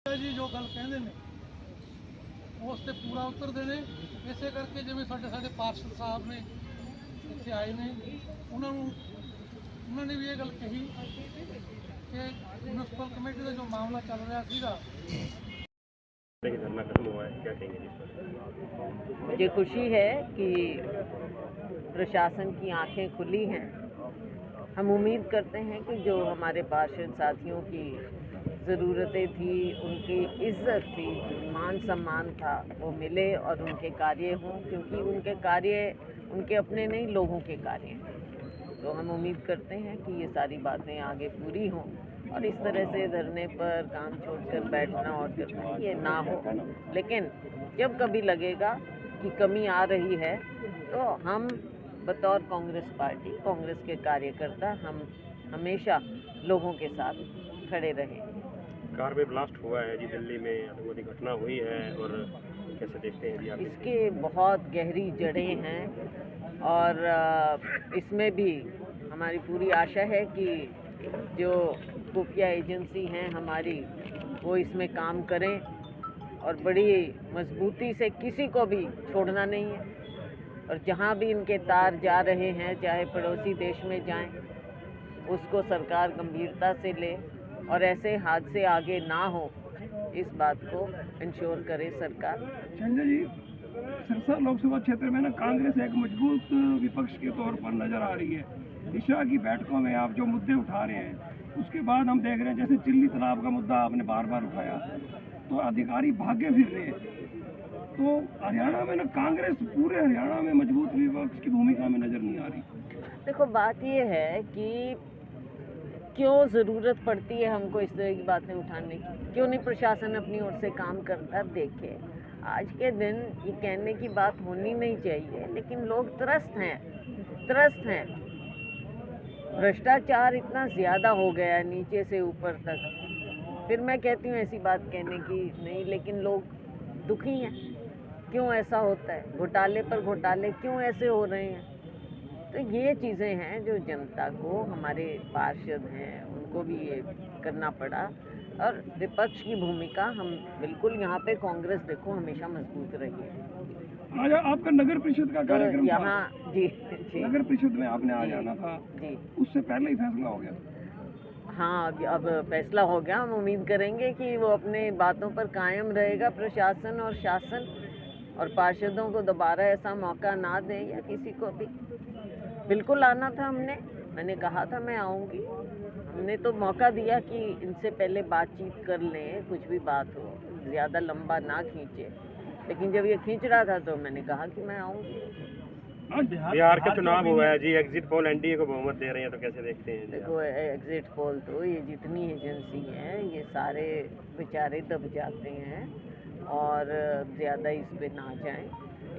जी जो गल कहते हैं उस पर पूरा उतरते हैं। इसे करके जिमें साढ़े पार्षद साहब ने इतने आए ने उन्होंने भी ये गल कही कि म्यूनसिपल कमेटी का जो मामला चल रहा सीगा। धरना खत्म हुआ है, क्या कहेंगे? मुझे खुशी है कि प्रशासन की आंखें खुली हैं। हम उम्मीद करते हैं कि जो हमारे पार्षद साथियों की ज़रूरतें थी, उनकी इज्जत थी, मान सम्मान था, वो मिले और उनके कार्य हों, क्योंकि उनके कार्य उनके अपने नहीं, लोगों के कार्य हैं। तो हम उम्मीद करते हैं कि ये सारी बातें आगे पूरी हों और इस तरह से धरने पर काम छोड़कर बैठना और करना ये ना हो। लेकिन जब कभी लगेगा कि कमी आ रही है तो हम बतौर कांग्रेस पार्टी, कांग्रेस के कार्यकर्ता, हम हमेशा लोगों के साथ खड़े रहे। कार में ब्लास्ट हुआ है जी, दिल्ली में आतंकवादी घटना हुई है, और कैसे देखते हैं जी आप? इसके बहुत गहरी जड़ें हैं और इसमें भी हमारी पूरी आशा है कि जो खुफिया एजेंसी हैं हमारी, वो इसमें काम करें और बड़ी मजबूती से, किसी को भी छोड़ना नहीं है। और जहाँ भी इनके तार जा रहे हैं, चाहे पड़ोसी देश में जाएं, उसको सरकार गंभीरता से ले और ऐसे हादसे आगे ना हो, इस बात को इंश्योर करे सरकार। संजय जी, सिरसा लोकसभा क्षेत्र में ना कांग्रेस एक मजबूत विपक्ष के तौर पर नजर आ रही है। दिशा की बैठकों में आप जो मुद्दे उठा रहे हैं, उसके बाद हम देख रहे हैं जैसे चिल्ली तालाब का मुद्दा आपने बार बार उठाया, तो अधिकारी भागे फिर रहे हैं। तो हरियाणा में ना कांग्रेस पूरे हरियाणा में मजबूत विपक्ष की भूमिका में नजर नहीं आ रही। देखो, बात ये है कि क्यों ज़रूरत पड़ती है हमको इस तरह की बातें उठाने की? क्यों नहीं प्रशासन अपनी ओर से काम करता? देखिए, आज के दिन ये कहने की बात होनी नहीं चाहिए, लेकिन लोग त्रस्त हैं। भ्रष्टाचार इतना ज़्यादा हो गया है नीचे से ऊपर तक। फिर मैं कहती हूँ ऐसी बात कहने की नहीं, लेकिन लोग दुखी हैं। क्यों ऐसा होता है? घोटाले पर घोटाले क्यों ऐसे हो रहे हैं? तो ये चीज़ें हैं जो जनता को, हमारे पार्षद हैं उनको भी ये करना पड़ा। और विपक्ष की भूमिका, हम बिल्कुल यहाँ पे कांग्रेस देखो हमेशा मजबूत रही है। आज आपका नगर परिषद का कार्यक्रम तो यहाँ जी नगर परिषद में आपने आ जाना था जी, उससे पहले ही फैसला हो गया। हाँ, अब फैसला हो गया। हम उम्मीद करेंगे कि वो अपने बातों पर कायम रहेगा, प्रशासन और शासन, और पार्षदों को दोबारा ऐसा मौका ना दें या किसी को भी। बिल्कुल आना था मैंने कहा था मैं आऊँगी। हमने तो मौका दिया कि इनसे पहले बातचीत कर लें, कुछ भी बात हो, ज़्यादा लंबा ना खींचे। लेकिन जब ये खींच रहा था तो मैंने कहा कि मैं आऊँगी। बिहार का चुनाव हुआ है जी, एग्जिट पोल एनडीए को बहुमत दे रहे हैं, तो कैसे देखते हैं? देखो, एग्जिट पोल तो ये जितनी एजेंसी हैं ये सारे बेचारे दब जाते हैं और ज़्यादा इस पे ना जाएं।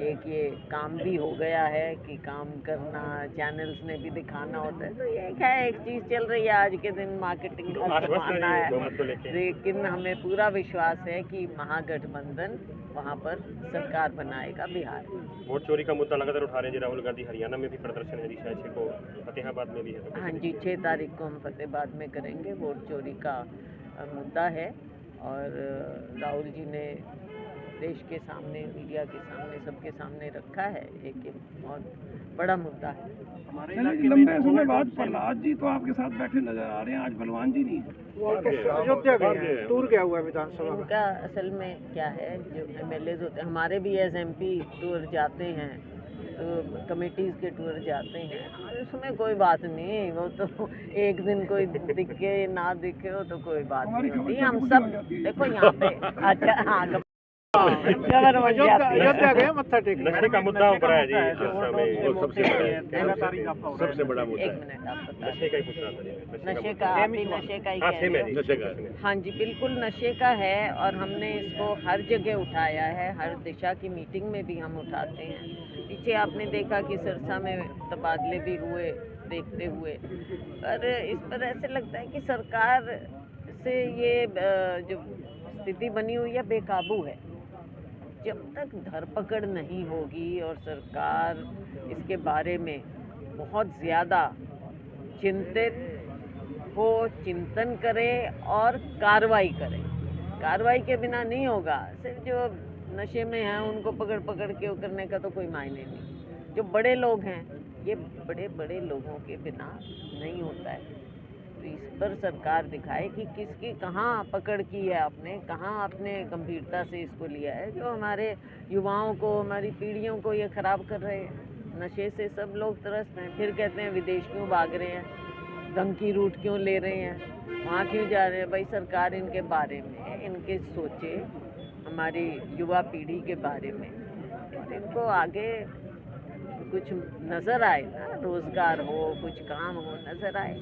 एक ये काम भी हो गया है कि काम करना, चैनल्स ने भी दिखाना होता है, तो ये एक चीज़ चल रही है आज के दिन, मार्केटिंग का ज़माना है। लेकिन हमें पूरा विश्वास है कि महागठबंधन वहाँ पर सरकार बनाएगा बिहार में। वोट चोरी का मुद्दा लगातार उठा रहे हैं जी राहुल गांधी। हरियाणा में भी प्रदर्शन है जी, शायद 6 को फतेहाबाद में भी है, तो हाँ जी, 6 तारीख को हम फतेहाबाद में करेंगे। वोट चोरी का मुद्दा है और राहुल जी ने देश के सामने, मीडिया के सामने, सबके सामने रखा है। एक बहुत बड़ा मुद्दा है। लंबे समय बाद प्रहलाद जी तो आपके साथ बैठे नजर आ रहे हैं, आज बलवान जी नहीं। अयोध्या गए, टूर गया हुआ है विधानसभा। उनका असल में क्या है, जो MLAs होते हैं, हमारे भी एज MP टूर जाते हैं, तो कमेटीज़ के टूर जाते हैं, और उसमें कोई बात नहीं। वो तो एक दिन कोई दिखे ना दिखे हो तो कोई बात नहीं होती। हम सब देखो यहाँ पे अच्छा, हाँ, अयोध्या गए मत्था टेकने। नशे का मुद्दा उभरा है जी सिरसा में, वो सबसे बड़ा मुद्दा एक है। मिनट, आप बता। नशे का ही पूछ रहा था जी, नशे का, आप भी नशे का ही कह रहे हो। नशे का। हाँ जी, बिल्कुल नशे का है और हमने इसको हर जगह उठाया है, हर दिशा की मीटिंग में भी हम उठाते हैं। पीछे आपने देखा कि सिरसा में तबादले भी हुए देखते हुए, पर इस पर ऐसे लगता है कि सरकार से ये जो स्थिति बनी हुई है बेकाबू है। जब तक धरपकड़ नहीं होगी और सरकार इसके बारे में बहुत ज़्यादा चिंतित हो, चिंतन करे और कार्रवाई करे, कार्रवाई के बिना नहीं होगा। सिर्फ जो नशे में हैं उनको पकड़ पकड़ के वो करने का तो कोई मायने नहीं। जो बड़े लोग हैं, ये बड़े बड़े लोगों के बिना नहीं होता है। तो इस पर सरकार दिखाए कि किसकी कहाँ पकड़ की है आपने, कहाँ आपने गंभीरता से इसको लिया है, जो हमारे युवाओं को, हमारी पीढ़ियों को ये ख़राब कर रहे हैं। नशे से सब लोग त्रस्त हैं, फिर कहते हैं विदेश क्यों भाग रहे हैं, धमकी रूट क्यों ले रहे हैं, वहाँ क्यों जा रहे हैं। भाई सरकार इनके बारे में, इनके सोचे, हमारी युवा पीढ़ी के बारे में, और इनको आगे कुछ नज़र आए ना, रोज़गार हो, कुछ काम हो, नज़र आए।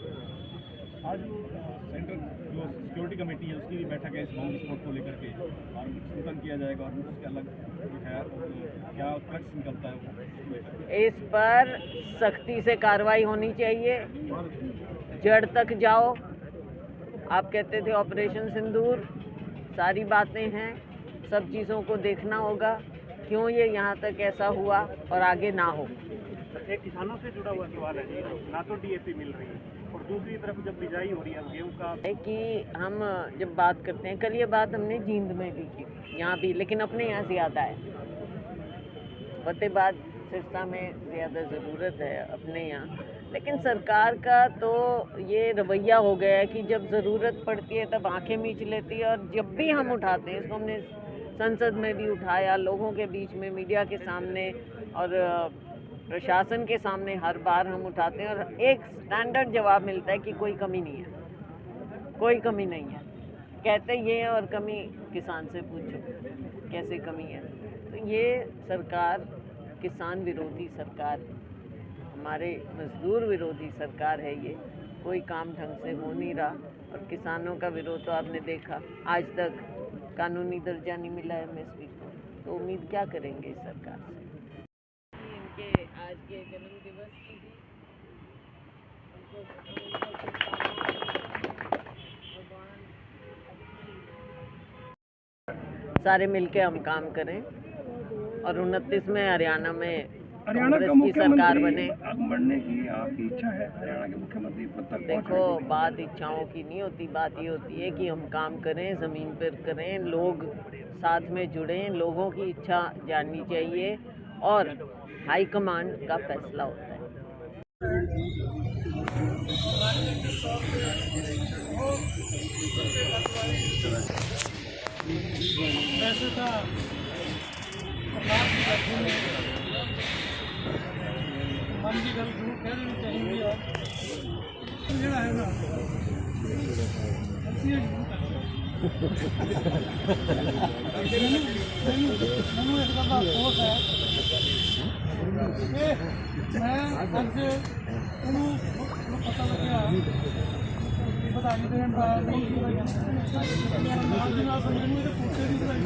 आज सेंट्रल जो सिक्योरिटी कमेटी है उसकी भी बैठक है इस बॉम्ब विस्फोट को लेकर के, और चिंतन किया जाएगा और उसके अलग क्या फैक्ट्स निकलता है वो लेकर के। इस पर सख्ती से कार्रवाई होनी चाहिए, जड़ तक जाओ। आप कहते थे ऑपरेशन सिंदूर, सारी बातें हैं, सब चीज़ों को देखना होगा, क्यों ये यहाँ तक ऐसा हुआ और आगे ना हो। एक किसानों से जुड़ा हुआ सवाल है जी, ना तो डीएपी मिल रही है और दूसरी तरफ जब बिजाई हो रही है गेहूँ का, है कि हम जब बात करते हैं, कल ये बात हमने जींद में भी की, यहाँ भी, लेकिन अपने यहाँ ज़्यादा है। फतेहाबाद सिरसा में ज़्यादा ज़रूरत है अपने यहाँ, लेकिन सरकार का तो ये रवैया हो गया है कि जब ज़रूरत पड़ती है तब आंखें मीच लेती है। और जब भी हम उठाते हैं, इसको हमने संसद में भी उठाया, लोगों के बीच में, मीडिया के सामने और प्रशासन के सामने हर बार हम उठाते हैं, और एक स्टैंडर्ड जवाब मिलता है कि कोई कमी नहीं है, कोई कमी नहीं है। कहते ये है और कमी किसान से पूछो कैसे कमी है। तो ये सरकार किसान विरोधी सरकार है, हमारे मजदूर विरोधी सरकार है। ये कोई काम ढंग से हो नहीं रहा, और किसानों का विरोध तो आपने देखा, आज तक कानूनी दर्जा नहीं मिला एमएसपी को, तो उम्मीद क्या करेंगे इस सरकार से। इनके आज के जन्म दिवस की भी सारे मिलके हम काम करें और 29 में हरियाणा में हरियाणा का कांग्रेस की सरकार बने। मुख्यमंत्री अब बनने की आपकी इच्छा है? हरियाणा के मुख्यमंत्री पद तक देखो, बात इच्छाओं की नहीं होती, बात ये होती है कि हम काम करें, ज़मीन पर करें, लोग साथ में जुड़ें, लोगों की इच्छा जाननी चाहिए और हाईकमांड का फैसला होता है। वैसे था प्रहलाद की गद्दी में मन की गल जरूर कह देनी चाहिए, और जरा है ना मैनू इस गल का अफसोस है कि मैं अज उन्होंने पता लग्या ਵਧਾਈ ਦੇਣ ਦਾ ਨਹੀਂ, ਨਾਲ ਦੀ ਨਾਲ ਮੈਨੂੰ ਇਹਦੇ ਪੁੱਛੇ ਦੀ ਵਧਾਈ